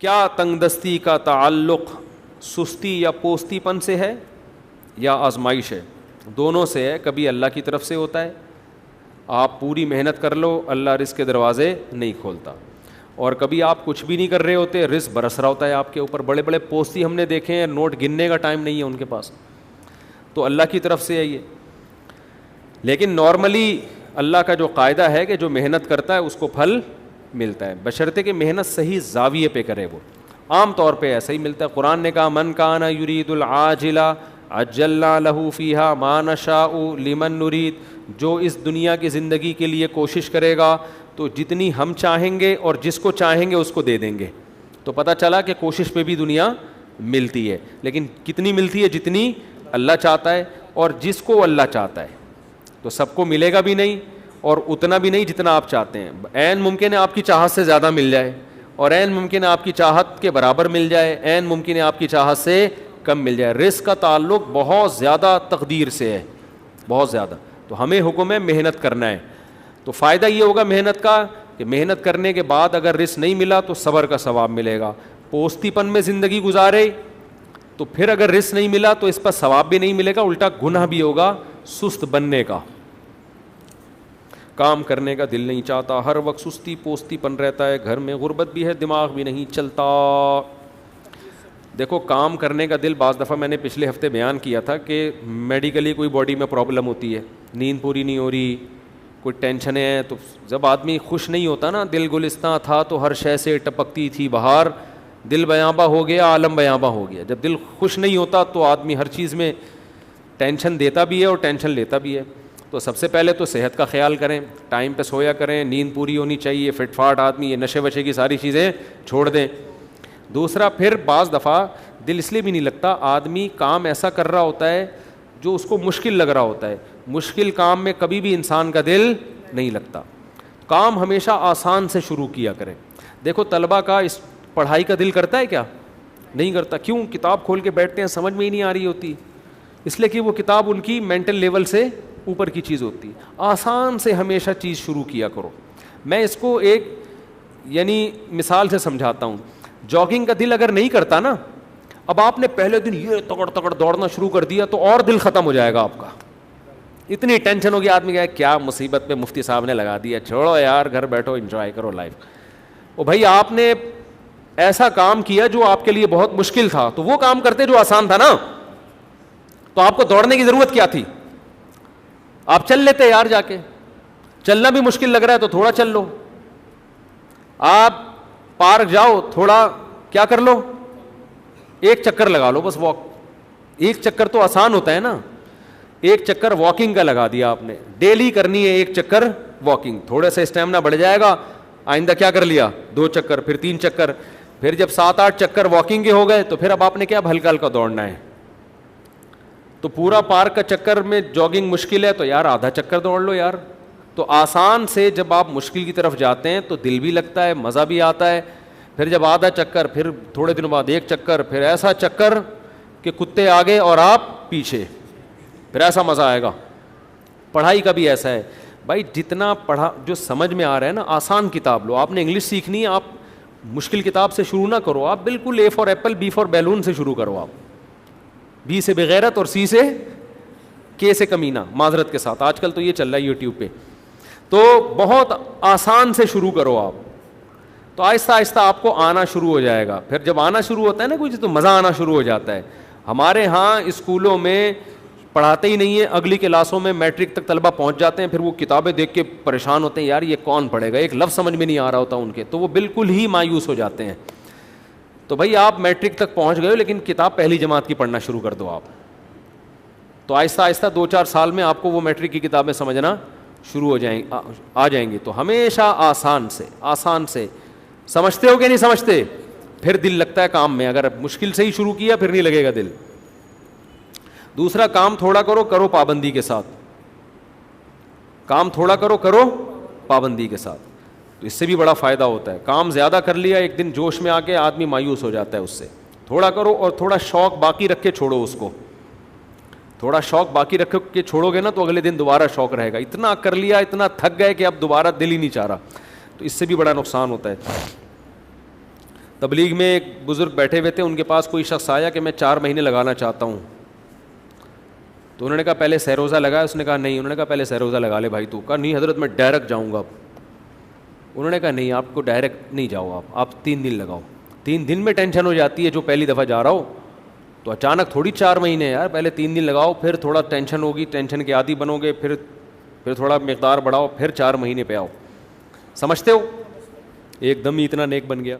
کیا تنگ دستی کا تعلق سستی یا پوستی پن سے ہے یا آزمائش ہے؟ دونوں سے ہے. کبھی اللہ کی طرف سے ہوتا ہے, آپ پوری محنت کر لو, اللہ رزق کے دروازے نہیں کھولتا, اور کبھی آپ کچھ بھی نہیں کر رہے ہوتے, رزق برس رہا ہوتا ہے آپ کے اوپر. بڑے بڑے پوستی ہم نے دیکھے ہیں, نوٹ گننے کا ٹائم نہیں ہے ان کے پاس, تو اللہ کی طرف سے ہے یہ. لیکن نارملی اللہ کا جو قاعدہ ہے کہ جو محنت کرتا ہے اس کو پھل ملتا ہے, بشرطے کہ محنت صحیح زاویے پہ کرے. وہ عام طور پہ ایسا ہی ملتا ہے. قرآن نے کہا من کان یرید العاجلہ عجلنا لہ فیہا ما نشاء لمن نرید, جو اس دنیا کی زندگی کے لیے کوشش کرے گا تو جتنی ہم چاہیں گے اور جس کو چاہیں گے اس کو دے دیں گے. تو پتہ چلا کہ کوشش پہ بھی دنیا ملتی ہے, لیکن کتنی ملتی ہے؟ جتنی اللہ چاہتا ہے, اور جس کو اللہ چاہتا ہے. تو سب کو ملے گا بھی نہیں اور اتنا بھی نہیں جتنا آپ چاہتے ہیں. عین ممکن ہے آپ کی چاہت سے زیادہ مل جائے, اور عین ممکن ہے آپ کی چاہت کے برابر مل جائے, عین ممکن ہے آپ کی چاہت سے کم مل جائے. رزق کا تعلق بہت زیادہ تقدیر سے ہے, بہت زیادہ. تو ہمیں حکم ہے محنت کرنا ہے. تو فائدہ یہ ہوگا محنت کا کہ محنت کرنے کے بعد اگر رزق نہیں ملا تو صبر کا ثواب ملے گا. پوستی پن میں زندگی گزارے تو پھر اگر رزق نہیں ملا تو اس پر ثواب بھی نہیں ملے گا, الٹا گناہ بھی ہوگا سست بننے کا. کام کرنے کا دل نہیں چاہتا, ہر وقت سستی پوستی پن رہتا ہے, گھر میں غربت بھی ہے, دماغ بھی نہیں چلتا. دیکھو کام کرنے کا دل, بعض دفعہ میں نے پچھلے ہفتے بیان کیا تھا کہ میڈیکلی کوئی باڈی میں پرابلم ہوتی ہے, نیند پوری نہیں ہو رہی, کوئی ٹینشنیں ہیں, تو جب آدمی خوش نہیں ہوتا نا, دل گلستاں تھا تو ہر شے سے ٹپکتی تھی بہار, دل بیاباں ہو گیا عالم بیاباں ہو گیا. جب دل خوش نہیں ہوتا تو آدمی ہر چیز میں ٹینشن دیتا بھی ہے اور ٹینشن لیتا بھی ہے. تو سب سے پہلے تو صحت کا خیال کریں, ٹائم پہ سویا کریں, نیند پوری ہونی چاہیے, فٹ فاٹ آدمی, یہ نشے وشے کی ساری چیزیں چھوڑ دیں. دوسرا, پھر بعض دفعہ دل اس لیے بھی نہیں لگتا, آدمی کام ایسا کر رہا ہوتا ہے جو اس کو مشکل لگ رہا ہوتا ہے. مشکل کام میں کبھی بھی انسان کا دل نہیں لگتا. کام ہمیشہ آسان سے شروع کیا کریں. دیکھو طلبہ کا اس پڑھائی کا دل کرتا ہے کیا؟ نہیں کرتا. کیوں؟ کتاب کھول کے بیٹھتے ہیں, سمجھ میں ہی نہیں آ رہی ہوتی, اس لیے کہ وہ کتاب ان کی مینٹل لیول سے اوپر کی چیز ہوتی ہے. آسان سے ہمیشہ چیز شروع کیا کرو. میں اس کو ایک یعنی مثال سے سمجھاتا ہوں. جاگنگ کا دل اگر نہیں کرتا نا, اب آپ نے پہلے دن یہ تگڑ تگڑ دوڑنا شروع کر دیا تو اور دل ختم ہو جائے گا آپ کا. اتنی ٹینشن ہوگی آدمی کا, کیا مصیبت پہ مفتی صاحب نے لگا دیا, چھوڑو یار گھر بیٹھو انجوائے کرو لائف. او بھائی آپ نے ایسا کام کیا جو آپ کے لیے بہت مشکل تھا, تو وہ کام کرتے جو آسان تھا نا, تو آپ کو دوڑنے کی ضرورت کیا تھی؟ آپ چل لیتے یار, جا کے چلنا بھی مشکل لگ رہا ہے تو تھوڑا چل لو. آپ پارک جاؤ, تھوڑا کیا کر لو, ایک چکر لگا لو بس, واک. ایک چکر تو آسان ہوتا ہے نا, ایک چکر واکنگ کا لگا دیا آپ نے, ڈیلی کرنی ہے ایک چکر واکنگ, تھوڑا سا اسٹیمنا بڑھ جائے گا. آئندہ کیا کر لیا, 2 چکر, پھر 3 چکر, پھر جب 7-8 چکر واکنگ کے ہو گئے تو پھر اب آپ نے کیا ہلکا ہلکا دوڑنا ہے. تو پورا پارک کا چکر میں جاگنگ مشکل ہے تو یار آدھا چکر دوڑ لو یار. تو آسان سے جب آپ مشکل کی طرف جاتے ہیں تو دل بھی لگتا ہے, مزہ بھی آتا ہے. پھر جب آدھا چکر, پھر تھوڑے دنوں بعد 1 چکر, پھر ایسا چکر کہ کتے آگے اور آپ پیچھے, پھر ایسا مزہ آئے گا. پڑھائی کا بھی ایسا ہے بھائی, جتنا پڑھا جو سمجھ میں آ رہا ہے نا, آسان کتاب لو. آپ نے انگلش سیکھنی ہے, آپ مشکل کتاب سے شروع نہ کرو, آپ بالکل A for apple B for balloon سے شروع کرو. آپ B سے بغیرت اور C سے K سے کمینہ, معذرت کے ساتھ آج کل تو یہ چل رہا ہے یوٹیوب پہ. تو بہت آسان سے شروع کرو آپ, تو آہستہ آہستہ آپ کو آنا شروع ہو جائے گا. پھر جب آنا شروع ہوتا ہے نا کچھ, تو مزہ آنا شروع ہو جاتا ہے. ہمارے ہاں اسکولوں میں پڑھاتے ہی نہیں ہیں, اگلی کلاسوں میں میٹرک تک طلبہ پہنچ جاتے ہیں, پھر وہ کتابیں دیکھ کے پریشان ہوتے ہیں, یار یہ کون پڑھے گا, ایک لفظ سمجھ میں نہیں آ رہا ہوتا ان کے, تو وہ بالکل ہی مایوس ہو جاتے ہیں. تو بھائی آپ میٹرک تک پہنچ گئے ہو, لیکن کتاب پہلی جماعت کی پڑھنا شروع کر دو آپ, تو آہستہ آہستہ 2-4 سال میں آپ کو وہ میٹرک کی کتابیں سمجھنا شروع ہو جائیں آ جائیں گی. تو ہمیشہ آسان سے سمجھتے ہو کہ نہیں سمجھتے, پھر دل لگتا ہے کام میں. اگر مشکل سے ہی شروع کیا پھر نہیں لگے گا دل. دوسرا, کام تھوڑا کرو پابندی کے ساتھ. کام تھوڑا کرو پابندی کے ساتھ, تو اس سے بھی بڑا فائدہ ہوتا ہے. کام زیادہ کر لیا ایک دن جوش میں آ کے آدمی مایوس ہو جاتا ہے اس سے. تھوڑا کرو اور تھوڑا شوق باقی رکھ کے چھوڑو اس کو. تھوڑا شوق باقی رکھ کے چھوڑو گے نا تو اگلے دن دوبارہ شوق رہے گا. اتنا کر لیا, اتنا تھک گئے کہ اب دوبارہ دل ہی نہیں چاہ رہا, تو اس سے بھی بڑا نقصان ہوتا ہے. تبلیغ میں ایک بزرگ بیٹھے ہوئے تھے, ان کے پاس کوئی شخص آیا کہ میں 4 مہینے لگانا چاہتا ہوں. تو انہوں نے کہا پہلے سہ روزہ لگا. اس نے کہا نہیں. انہوں نے کہا پہلے سہ روزہ لگا لے بھائی تو. کہا نہیں حضرت میں ڈائریکٹ جاؤں گا. انہوں نے کہا نہیں, آپ کو ڈائریکٹ نہیں جاؤ, آپ 3 دن لگاؤ. 3 دن میں ٹینشن ہو جاتی ہے جو پہلی دفعہ جا رہا ہو, تو اچانک تھوڑی 4 مہینے یار, پہلے 3 دن لگاؤ, پھر تھوڑا ٹینشن ہوگی, ٹینشن کے عادی بنو گے, پھر تھوڑا مقدار بڑھاؤ, پھر 4 مہینے پہ آؤ. سمجھتے ہو؟ ایک دم ہی اتنا نیک بن گیا.